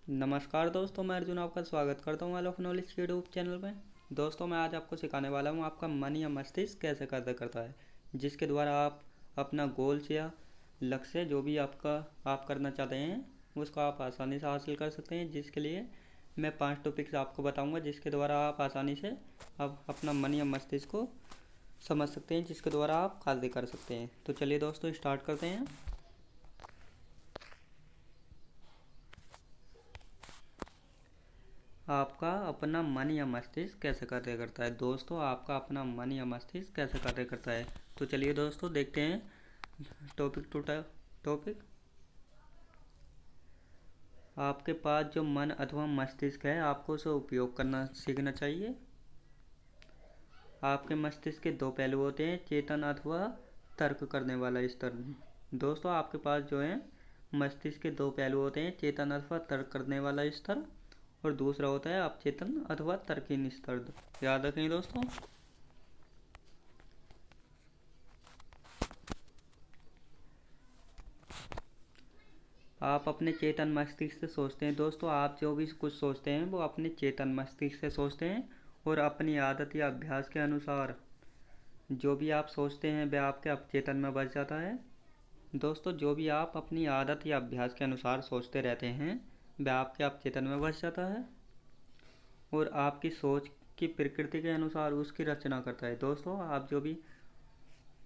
नमस्कार दोस्तों, मैं अर्जुन आपका स्वागत करता हूँ ऑफ नॉलेज के यूट्यूब चैनल में। दोस्तों, मैं आज आपको सिखाने वाला हूँ आपका मन या मस्तिष्क कैसे कार्य करता है, जिसके द्वारा आप अपना गोल्स या लक्ष्य जो भी आप करना चाहते हैं उसको आप आसानी से हासिल कर सकते हैं। जिसके लिए मैं 5 टॉपिक्स आपको बताऊँगा, जिसके द्वारा आप आसानी से अब अपना मन या मस्तिष्क को समझ सकते हैं, जिसके द्वारा आप कार्य कर सकते हैं। तो चलिए दोस्तों, स्टार्ट करते हैं। आपका अपना मन या मस्तिष्क कैसे कार्य करता है। दोस्तों, आपका अपना मन या मस्तिष्क कैसे कार्य करता है, तो चलिए दोस्तों देखते हैं टॉपिक टू टॉपिक। आपके पास जो मन अथवा मस्तिष्क है, आपको उसे उपयोग करना सीखना चाहिए। आपके मस्तिष्क के दो पहलू होते हैं, चेतन अथवा तर्क करने वाला स्तर। दोस्तों, आपके पास जो है मस्तिष्क के दो पहलू होते हैं, चेतन अथवा तर्क करने वाला स्तर, और दूसरा होता है अवचेतन अथवा तर्कहीन स्तर। याद रखें दोस्तों। आप अपने चेतन मस्तिष्क से सोचते हैं। दोस्तों, आप जो भी कुछ सोचते हैं वो अपने चेतन मस्तिष्क से सोचते हैं, और अपनी आदत या अभ्यास के अनुसार जो भी आप सोचते हैं वह आपके अवचेतन में बस जाता है। दोस्तों, जो भी आप अपनी आदत या अभ्यास के अनुसार सोचते रहते हैं वह आपके अवचेतन में बस जाता है, और आपकी सोच की प्रकृति के अनुसार उसकी रचना करता है। दोस्तों, आप जो भी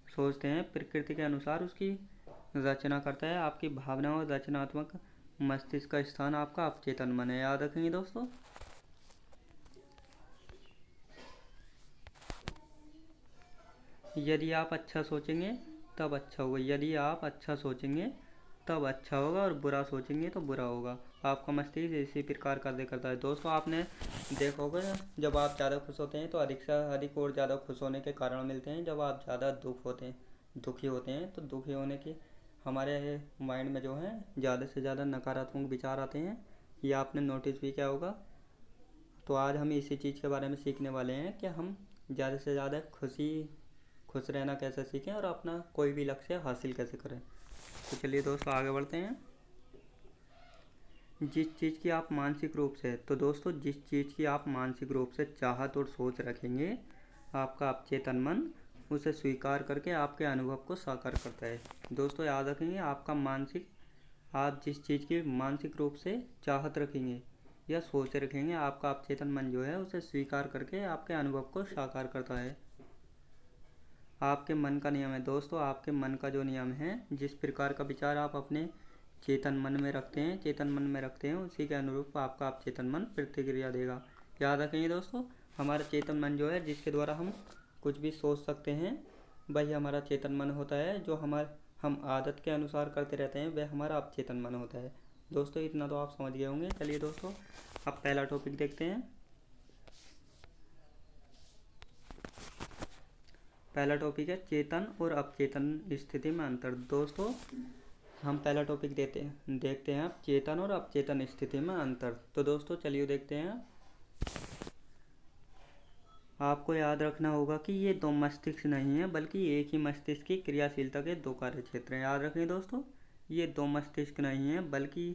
सोचते हैं प्रकृति के अनुसार उसकी रचना करता है। आपकी भावना और रचनात्मक मस्तिष्क का स्थान आपका अवचेतन मन है। याद रखेंगे दोस्तों। यदि आप अच्छा सोचेंगे तब अच्छा होगा, यदि आप अच्छा सोचेंगे तब अच्छा होगा, और बुरा सोचेंगे तो बुरा होगा। आपका मस्तिष्क इसी प्रकार कार्य करता है। दोस्तों, आपने देखा होगा जब आप ज़्यादा खुश होते हैं तो अधिक से अधिक और ज़्यादा खुश होने के कारण मिलते हैं। जब आप ज़्यादा दुखी होते हैं तो दुखी होने के हमारे माइंड में जो है ज़्यादा से ज़्यादा नकारात्मक विचार आते हैं। ये आपने नोटिस भी किया होगा। तो आज हम इसी चीज़ के बारे में सीखने वाले हैं कि हम ज़्यादा से ज़्यादा खुश रहना कैसे सीखें और अपना कोई भी लक्ष्य हासिल कैसे करें। तो चलिए दोस्तों, आगे बढ़ते हैं। जिस चीज़ की आप मानसिक रूप से तो दोस्तों जिस चीज़ की आप मानसिक रूप से चाहत और सोच रखेंगे, आपका अवचेतन मन उसे स्वीकार करके आपके अनुभव को साकार करता है। दोस्तों, याद रखेंगे, आप जिस चीज़ की मानसिक रूप से चाहत रखेंगे या सोच रखेंगे, आपका अवचेतन मन जो है उसे स्वीकार करके आपके अनुभव को साकार करता है। आपके मन का नियम है। दोस्तों, आपके मन का जो नियम है, जिस प्रकार का विचार आप अपने चेतन मन में रखते हैं उसी के अनुरूप आपका अवचेतन मन प्रतिक्रिया देगा। याद रखेंगे दोस्तों, हमारा चेतन मन जो है जिसके द्वारा हम कुछ भी सोच सकते हैं वही हमारा चेतन मन होता है। जो हम आदत के अनुसार करते रहते हैं वह हमारा अवचेतन मन होता है। दोस्तों, इतना तो आप समझ गए होंगे। चलिए दोस्तों, अब पहला टॉपिक देखते हैं। पहला टॉपिक है चेतन और अवचेतन स्थिति में अंतर। दोस्तों, हम पहला टॉपिक देखते हैं अब चेतन और अवचेतन स्थिति में अंतर। तो दोस्तों चलिए देखते हैं। आपको याद रखना होगा कि ये दो मस्तिष्क नहीं है, बल्कि एक ही मस्तिष्क की क्रियाशीलता के दो कार्य क्षेत्र हैं। याद रखें दोस्तों, ये दो मस्तिष्क नहीं है बल्कि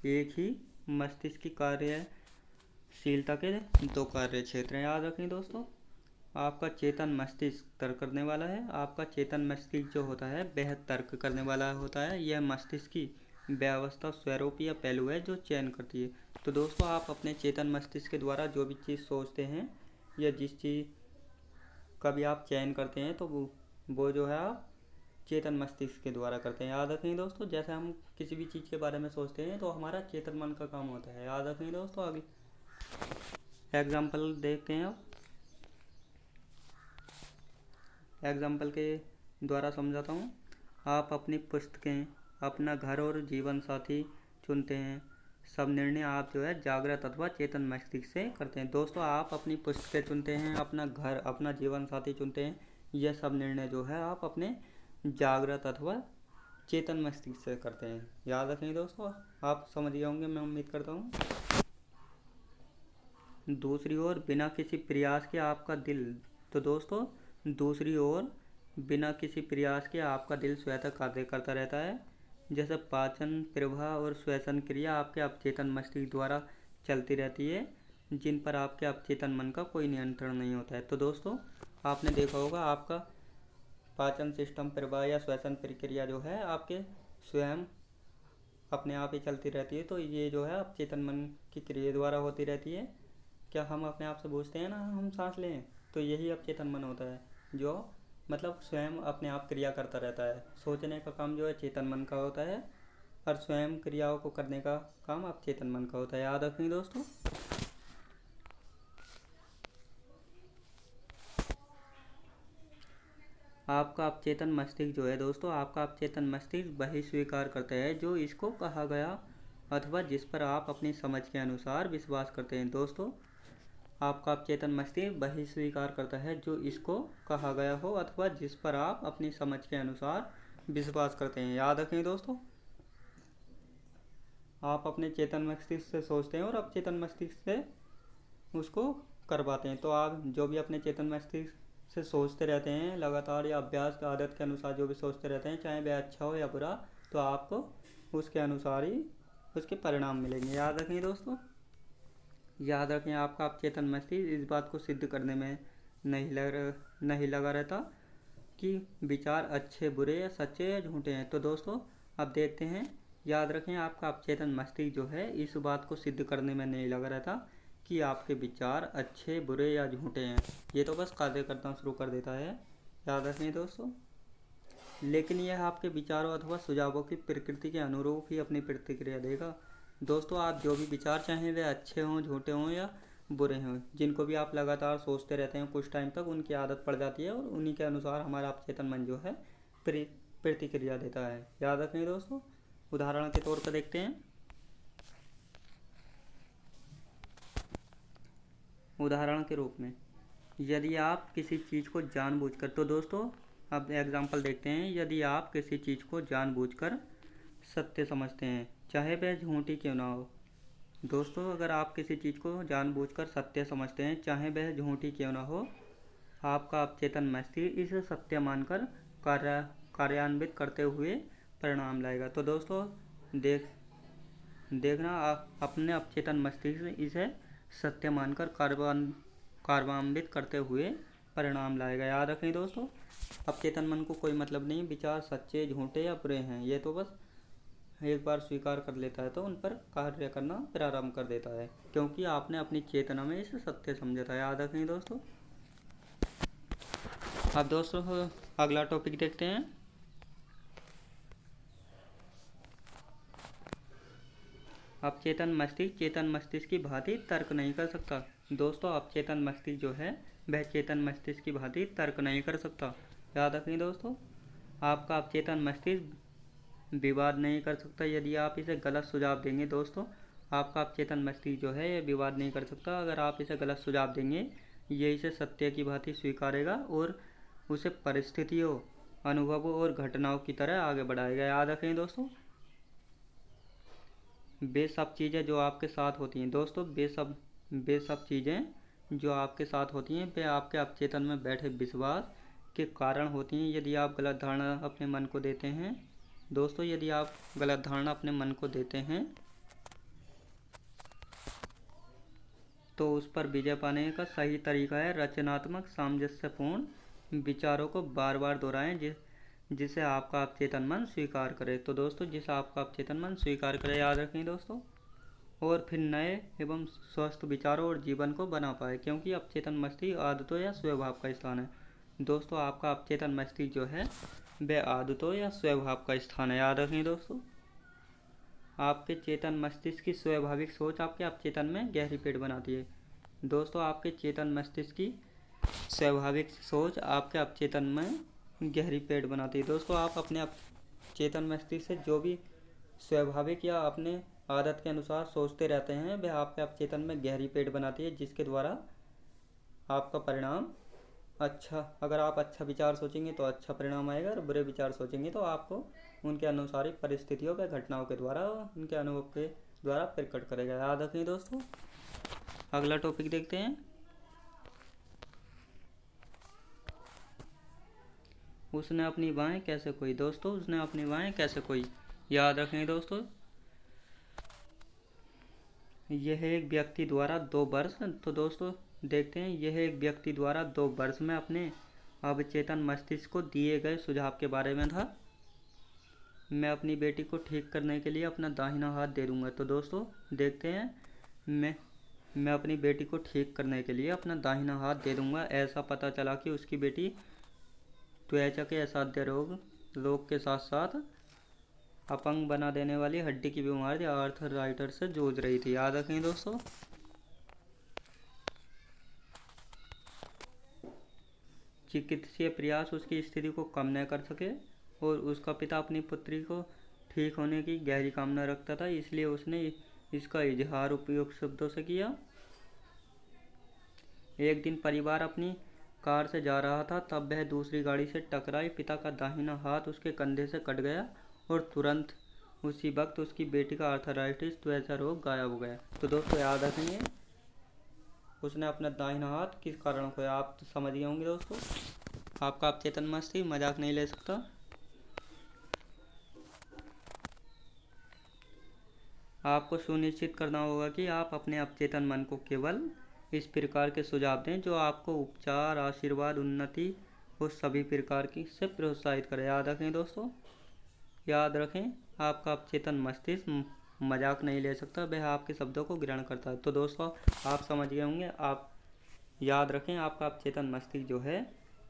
एक ही मस्तिष्क की कार्यशीलता के दो कार्य क्षेत्र हैं। याद रखें दोस्तों, आपका चेतन मस्तिष्क तर्क करने वाला है। आपका चेतन मस्तिष्क जो होता है वह तर्क करने वाला होता है। यह मस्तिष्क की व्यवस्था स्वरूप या पहलू है जो चयन करती है। तो दोस्तों, आप अपने चेतन मस्तिष्क के द्वारा जो भी चीज़ सोचते हैं या जिस चीज़ का भी आप चयन करते हैं तो वो जो है आप चेतन मस्तिष्क के द्वारा करते हैं। याद रखें दोस्तों, जैसे हम किसी भी चीज़ के बारे में सोचते हैं तो हमारा चेतन मन का काम होता है। याद रखें दोस्तों। आगे एग्जाम्पल देखते हैं। अब एग्जाम्पल के द्वारा समझाता हूँ। आप अपनी पुस्तकें, अपना घर और जीवन साथी चुनते हैं। सब निर्णय आप जो है जागृत अथवा चेतन मस्तिष्क से करते हैं। दोस्तों, आप अपनी पुस्तकें चुनते हैं, अपना घर, अपना जीवन साथी चुनते हैं। यह सब निर्णय जो है आप अपने जागृत अथवा चेतन मस्तिष्क से करते हैं। याद रखें दोस्तों, आप समझ गए होंगे, मैं उम्मीद करता हूँ। दूसरी ओर बिना किसी प्रयास के आपका दिल तो दोस्तों दूसरी ओर बिना किसी प्रयास के आपका दिल स्वतः कार्य करता रहता है। जैसे पाचन, प्रवाह और श्वसन क्रिया आपके अवचेतन मस्तिष्क द्वारा चलती रहती है, जिन पर आपके अवचेतन मन का कोई नियंत्रण नहीं होता है। तो दोस्तों, आपने देखा होगा आपका पाचन सिस्टम, प्रवाह या श्वसन प्रक्रिया जो है आपके स्वयं अपने आप ही चलती रहती है। तो ये जो है अवचेतन मन की क्रिया द्वारा होती रहती है। क्या हम अपने आप से पूछते हैं ना हम सांस लें, तो यही अवचेतन मन होता है जो मतलब स्वयं अपने आप क्रिया करता रहता है। सोचने का काम जो है चेतन मन का होता है और स्वयं क्रियाओं को करने का काम अवचेतन मन का होता है। याद रखें दोस्तों। आपका अवचेतन मस्तिष्क जो है दोस्तों, आपका अवचेतन मस्तिष्क वही स्वीकार करता है जो इसको कहा गया अथवा जिस पर आप अपनी समझ के अनुसार विश्वास करते हैं। दोस्तों, आपका अवचेतन मस्तिष्क वही स्वीकार करता है जो इसको कहा गया हो अथवा जिस पर आप अपनी समझ के अनुसार विश्वास करते हैं। याद रखें दोस्तों, आप अपने चेतन मस्तिष्क से सोचते हैं और अवचेतन मस्तिष्क से उसको करवाते हैं। तो आप जो भी अपने चेतन मस्तिष्क से सोचते रहते हैं लगातार या अभ्यास की आदत के अनुसार जो भी सोचते रहते हैं, चाहे वह अच्छा हो या बुरा, तो आपको उसके अनुसार ही उसके परिणाम मिलेंगे। याद रखें दोस्तों, याद रखें आपका अवचेतन मस्तिष्क इस बात को सिद्ध करने में नहीं लगा रहता कि विचार अच्छे, बुरे या सच्चे या झूठे हैं। तो दोस्तों, अब देखते हैं। याद रखें आपका अवचेतन मस्तिष्क जो है इस बात को सिद्ध करने में नहीं लगा रहता कि आपके विचार अच्छे, बुरे या झूठे हैं। ये तो बस कार्य करना शुरू कर देता है। याद रखें दोस्तों, लेकिन यह आपके विचारों अथवा सुझावों की प्रकृति के अनुरूप ही अपनी प्रतिक्रिया देगा। दोस्तों, आप जो भी विचार चाहें वे अच्छे हों, झूठे हों या बुरे हों, जिनको भी आप लगातार सोचते रहते हैं कुछ टाइम तक, उनकी आदत पड़ जाती है और उन्हीं के अनुसार हमारा अवचेतन मन जो है प्रतिक्रिया देता है। याद रखें दोस्तों। उदाहरण के तौर पर देखते हैं। उदाहरण के रूप में, यदि आप किसी चीज़ को जानबूझकर, तो दोस्तों अब एग्जाम्पल देखते हैं। यदि आप किसी चीज़ को जानबूझकर सत्य समझते हैं, चाहे वह झूठी क्यों ना हो। दोस्तों, अगर आप किसी चीज़ को जानबूझकर सत्य समझते हैं, चाहे वह झूठी क्यों ना हो, आपका अवचेतन मस्तिष्क इसे सत्य मानकर कार्यान्वित करते हुए परिणाम लाएगा। तो दोस्तों, देखना आप अपने अवचेतन मस्तिष्क इसे सत्य मानकर कार्यान्वित करते हुए परिणाम लाएगा। याद रखें दोस्तों, अवचेतन मन को कोई मतलब नहीं विचार सच्चे, झूठे या बुरे हैं। ये तो बस एक बार स्वीकार कर लेता है तो उन पर कार्य करना प्रारंभ कर देता है, क्योंकि आपने अपनी चेतना में इसे सत्य समझा था। याद रखें दोस्तों। अब दोस्तों अगला टॉपिक देखते हैं। अवचेतन मस्तिष्क चेतन मस्तिष्क की भांति तर्क नहीं कर सकता। दोस्तों, अवचेतन मस्तिष्क जो है वह चेतन मस्तिष्क की भांति तर्क नहीं कर सकता। याद रखें दोस्तों, आपका अवचेतन मस्तिष्क विवाद नहीं कर सकता यदि आप इसे गलत सुझाव देंगे। दोस्तों, आपका अवचेतन मस्तिष्क जो है ये विवाद नहीं कर सकता। अगर आप इसे गलत सुझाव देंगे, ये इसे सत्य की भांति स्वीकारेगा और उसे परिस्थितियों, अनुभवों और घटनाओं की तरह आगे बढ़ाएगा। याद रखें दोस्तों, वे सब चीज़ें जो आपके साथ होती हैं, दोस्तों वे सब चीज़ें जो आपके साथ होती हैं वे आपके अवचेतन में बैठे विश्वास के कारण होती हैं। यदि आप गलत धारणा अपने मन को देते हैं, दोस्तों यदि आप गलत धारणा अपने मन को देते हैं तो उस पर विजय पाने का सही तरीका है रचनात्मक सामंजस्यपूर्ण विचारों को बार बार दोहराएं जिसे आपका अवचेतन मन स्वीकार करे। तो दोस्तों, जिसे आपका अवचेतन मन स्वीकार करे, याद रखें दोस्तों, और फिर नए एवं स्वस्थ विचारों और जीवन को बना पाए, क्योंकि अवचेतन मस्तिष्क आदतों या स्वभाव का स्थान है। दोस्तों, आपका अवचेतन मस्तिष्क जो है वह आदतों या स्वभाव का स्थान है। याद रखें दोस्तों, आपके चेतन मस्तिष्क की स्वाभाविक सोच आपके अवचेतन में गहरी पेड़ बनाती है। दोस्तों, आपके चेतन मस्तिष्क की स्वाभाविक सोच आपके अवचेतन में गहरी पेड़ बनाती है। दोस्तों, आप अपने चेतन मस्तिष्क से जो भी स्वाभाविक या अपने आदत के अनुसार सोचते रहते हैं वह आपके अवचेतन में गहरी पेड़ बनाती है, जिसके द्वारा आपका परिणाम अच्छा, अगर आप अच्छा विचार सोचेंगे तो अच्छा परिणाम आएगा और बुरे विचार सोचेंगे तो आपको उनके अनुसार ही परिस्थितियों व घटनाओं के द्वारा, उनके अनुभव के द्वारा प्रकट करेगा। याद रखें दोस्तों। अगला टॉपिक देखते हैं। उसने अपनी बाहें कैसे खोई। दोस्तों, उसने अपनी बाहें कैसे खोई, याद रखें दोस्तों, यह एक व्यक्ति द्वारा 2 वर्ष, तो दोस्तों देखते हैं, यह एक व्यक्ति द्वारा 2 वर्ष में अपने अवचेतन मस्तिष्क को दिए गए सुझाव के बारे में था। मैं अपनी बेटी को ठीक करने के लिए अपना दाहिना हाथ दे दूंगा। तो दोस्तों देखते हैं, मैं अपनी बेटी को ठीक करने के लिए अपना दाहिना हाथ दे दूंगा। ऐसा पता चला कि उसकी बेटी त्वचा के असाध्य रोग के साथ साथ अपंग बना देने वाली हड्डी की बीमारी आर्थराइटिस से जूझ रही थी। याद रखें दोस्तों, चिकित्सीय प्रयास उसकी स्थिति को कम न कर सके और उसका पिता अपनी पुत्री को ठीक होने की गहरी कामना रखता था, इसलिए उसने इसका इजहार उपयुक्त शब्दों से किया। एक दिन परिवार अपनी कार से जा रहा था, तब वह दूसरी गाड़ी से टकराई। पिता का दाहिना हाथ उसके कंधे से कट गया और तुरंत उसी वक्त उसकी बेटी का आर्थराइटिस त्वचा रोग गायब हो गया। तो दोस्तों याद रखेंगे, उसने अपना दाहिना हाथ किस कारण खोया, आप तो समझ गए होंगे दोस्तों। आपका अवचेतन मस्तिष्क मजाक नहीं ले सकता। आपको सुनिश्चित करना होगा कि आप अपने अवचेतन मन को केवल इस प्रकार के सुझाव दें जो आपको उपचार, आशीर्वाद, उन्नति और सभी प्रकार की से प्रोत्साहित करें। याद रखें दोस्तों, याद रखें, आपका अवचेतन मस्तिष्क मजाक नहीं ले सकता, वह आपके शब्दों को ग्रहण करता है। तो दोस्तों आप समझ गए होंगे, आप याद रखें, आपका अवचेतन मस्तिष्क जो है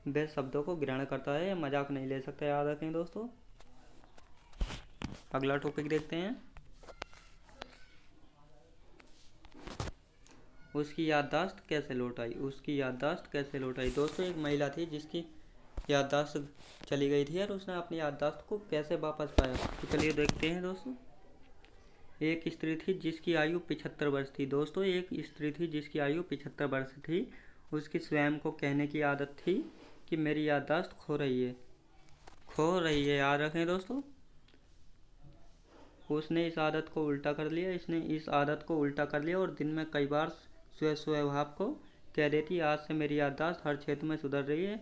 वह शब्दों को ग्रहण करता है, मजाक नहीं ले सकता। याद रखें दोस्तों। अगला टॉपिक देखते हैं, उसकी याददाश्त कैसे लौट आई। उसकी याददाश्त कैसे लौट आई। दोस्तों एक महिला थी जिसकी याददाश्त चली गई थी और उसने अपनी याददाश्त को कैसे वापस पाया। तो चलिए देखते हैं दोस्तों। एक स्त्री थी जिसकी आयु 75 वर्ष थी। दोस्तों एक स्त्री थी जिसकी आयु 75 वर्ष थी। उसकी स्वयं को कहने की आदत थी कि मेरी याददाश्त खो रही है। याद रखें दोस्तों, उसने इस आदत को उल्टा कर लिया और दिन में कई बार स्वभाव को कह देती, आज से मेरी याददाश्त हर क्षेत्र में सुधर रही है।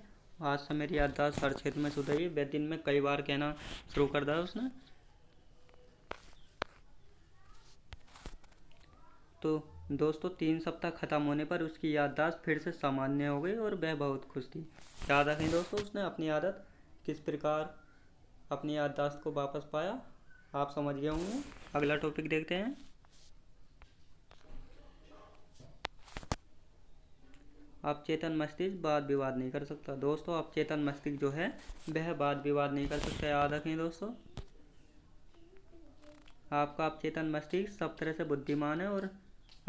वह दिन में कई बार कहना शुरू कर दिया उसने। तो दोस्तों 3 सप्ताह खत्म होने पर उसकी याददाश्त फिर से सामान्य हो गई और वह बहुत खुश थी। याद रखें दोस्तों, उसने अपनी आदत किस प्रकार अपनी याददाश्त को वापस पाया, आप समझ गए होंगे। अगला टॉपिक देखते हैं, अवचेतन मस्तिष्क वाद विवाद नहीं कर सकता। दोस्तों अवचेतन मस्तिष्क जो है वह वाद विवाद नहीं कर सकता। याद रखें दोस्तों, आपका अवचेतन मस्तिष्क सब तरह से बुद्धिमान है और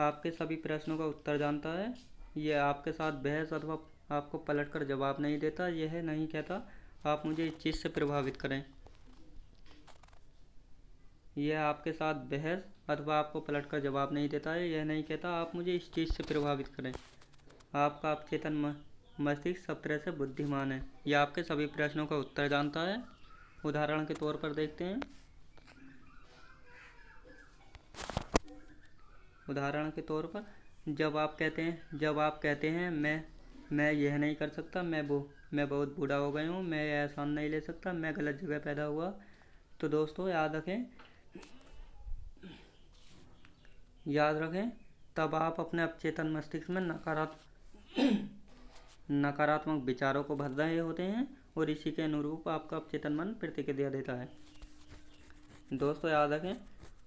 आपके सभी प्रश्नों का उत्तर जानता है। यह आपके साथ बहस अथवा आपको पलटकर जवाब नहीं देता। यह नहीं कहता आप मुझे इस चीज़ से प्रभावित करें। यह आपके साथ बहस अथवा आपको पलटकर जवाब नहीं देता है। यह नहीं कहता आप मुझे इस चीज़ से प्रभावित करें। आपका अवचेतन मस्तिष्क सब तरह से बुद्धिमान है। यह आपके सभी प्रश्नों का उत्तर जानता है। उदाहरण के तौर पर देखते हैं, उदाहरण के तौर पर जब आप कहते हैं मैं यह नहीं कर सकता, मैं बहुत बूढ़ा हो गया हूँ, मैं यह एहसान नहीं ले सकता, मैं गलत जगह पैदा हुआ। तो दोस्तों याद रखें तब आप अपने अवचेतन मस्तिष्क में नकारात्मक विचारों को भर रहे होते हैं और इसी के अनुरूप आपका अवचेतन मन प्रतिक्रिया देता है। दोस्तों याद रखें,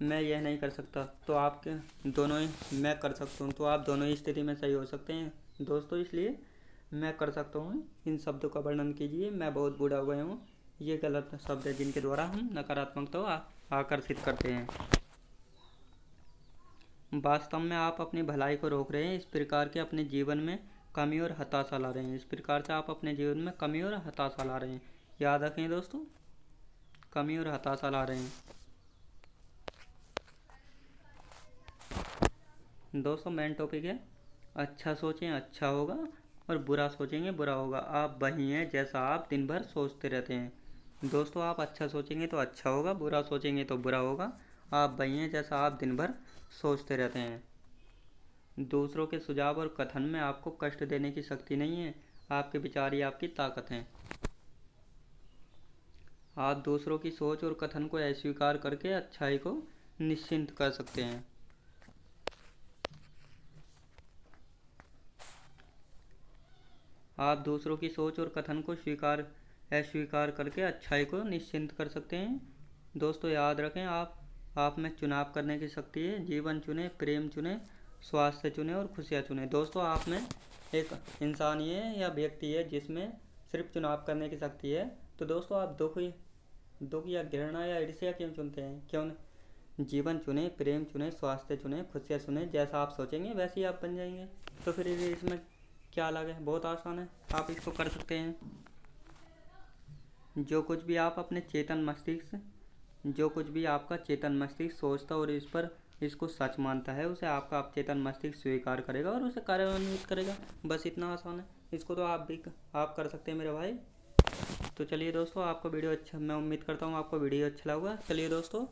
मैं यह नहीं कर सकता तो आपके दोनों ही मैं कर सकता हूँ, तो आप दोनों ही स्थिति में सही हो सकते हैं दोस्तों। इसलिए मैं कर सकता हूँ इन शब्दों का वर्णन कीजिए। मैं बहुत बूढ़ा हो गया हूँ, ये गलत शब्द है जिनके द्वारा हम नकारात्मकता आकर्षित करते हैं। वास्तव में आप अपनी भलाई को रोक रहे हैं। इस प्रकार के अपने जीवन में कमी और हताशा ला रहे हैं। इस प्रकार से आप अपने जीवन में कमी और हताशा ला रहे हैं। याद रखें दोस्तों, कमी और हताशा ला रहे हैं। दोस्तों मेन टॉपिक है, अच्छा सोचें अच्छा होगा और बुरा सोचेंगे बुरा होगा। आप वही हैं जैसा आप दिन भर सोचते रहते हैं। दोस्तों आप अच्छा सोचेंगे तो अच्छा होगा, बुरा सोचेंगे तो बुरा होगा। आप वही हैं जैसा आप दिन भर सोचते रहते हैं। दूसरों के सुझाव और कथन में आपको कष्ट देने की शक्ति नहीं है। आपके विचार ही आपकी ताकत हैं। आप दूसरों की सोच और कथन को अस्वीकार करके अच्छाई को निश्चिंत कर सकते हैं। आप दूसरों की सोच और कथन को अस्वीकार करके अच्छाई को निश्चिंत कर सकते हैं। दोस्तों याद रखें, आप में चुनाव करने की शक्ति है। जीवन चुने, प्रेम चुने, स्वास्थ्य चुने और खुशियाँ चुने। दोस्तों आप में एक इंसान ही है या व्यक्ति है जिसमें सिर्फ चुनाव करने की शक्ति है। तो दोस्तों आप दुख या घृणा या ईर्ष्या क्यों चुनते हैं? क्यों जीवन चुने, प्रेम चुने, स्वास्थ्य चुने, खुशियाँ चुने। जैसा आप सोचेंगे वैसे ही आप बन जाएंगे। तो फिर इसमें क्या अलग है? बहुत आसान है, आप इसको कर सकते हैं। जो कुछ भी आपका चेतन मस्तिष्क सोचता और इसको सच मानता है, उसे आपका अपचेतन मस्तिष्क स्वीकार करेगा और उसे कार्यान्वित करेगा। बस इतना आसान है। इसको तो आप कर सकते हैं मेरे भाई। तो चलिए दोस्तों, मैं उम्मीद करता हूँ आपको वीडियो अच्छा लगा। चलिए दोस्तों,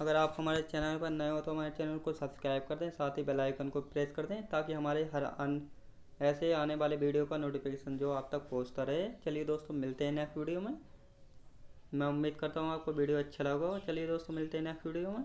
अगर आप हमारे चैनल पर नए हो तो हमारे चैनल को सब्सक्राइब कर दें, साथ ही बेल आइकन को प्रेस कर दें ताकि हमारे ऐसे आने वाले वीडियो का नोटिफिकेशन जो आप तक पहुंचता रहे। चलिए दोस्तों, मिलते हैं नेक्स्ट वीडियो में। मैं उम्मीद करता हूँ आपको वीडियो अच्छा लगा। चलिए दोस्तों, मिलते हैं नेक्स्ट वीडियो में।